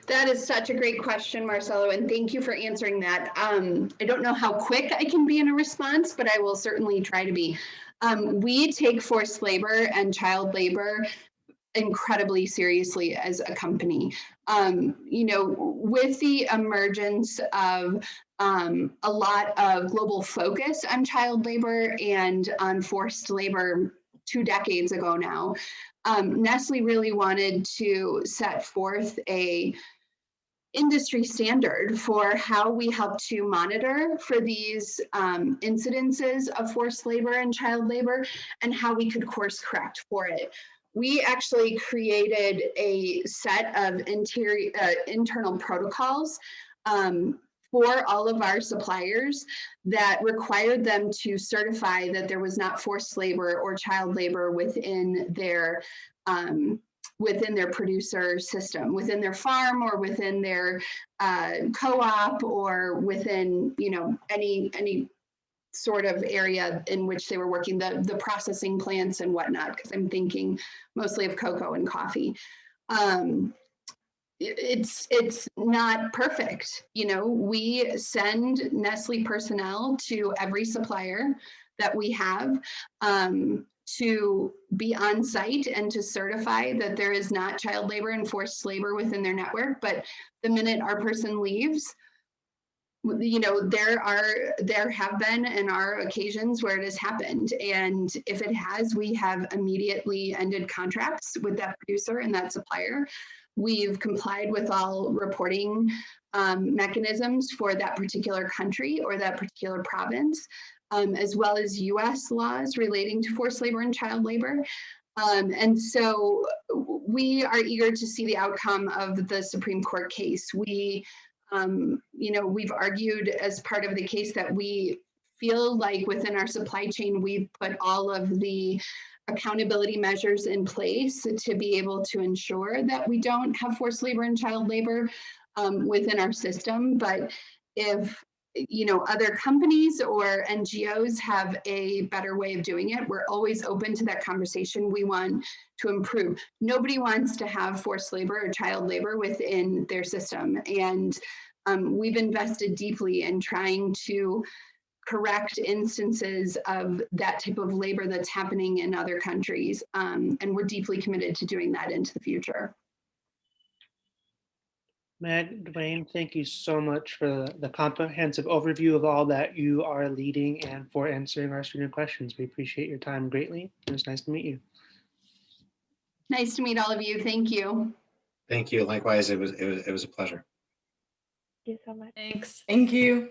That is such a great question, Marcelo, and thank you for answering that. I don't know how quick I can be in a response, but I will certainly try to be. We take forced labor and child labor incredibly seriously as a company. With the emergence of a lot of global focus on child labor and on forced labor 2 decades ago now, Nestle really wanted to set forth a industry standard for how we help to monitor for these incidences of forced labor and child labor and how we could course correct for it. We actually created a set of internal protocols for all of our suppliers that required them to certify that there was not forced labor or child labor within their producer system, within their farm or within their co-op or within any sort of area in which they were working, the processing plants and whatnot, because I'm thinking mostly of cocoa and coffee. It's not perfect. We send Nestle personnel to every supplier that we have to be on site and to certify that there is not child labor and forced labor within their network. But the minute our person leaves, there have been and are occasions where it has happened. And if it has, we have immediately ended contracts with that producer and that supplier. We've complied with all reporting mechanisms for that particular country or that particular province, as well as US laws relating to forced labor and child labor. And so we are eager to see the outcome of the Supreme Court case. We've argued as part of the case that we feel like within our supply chain, we've put all of the accountability measures in place to be able to ensure that we don't have forced labor and child labor within our system. But if other companies or NGOs have a better way of doing it, we're always open to that conversation. We want to improve. Nobody wants to have forced labor or child labor within their system. And we've invested deeply in trying to correct instances of that type of labor that's happening in other countries. And we're deeply committed to doing that into the future. Meg, Duane, thank you so much for the comprehensive overview of all that you are leading and for answering our student questions. We appreciate your time greatly. It was nice to meet you. Nice to meet all of you. Thank you. Thank you. Likewise, it was a pleasure. Thank you so much. Thanks. Thank you.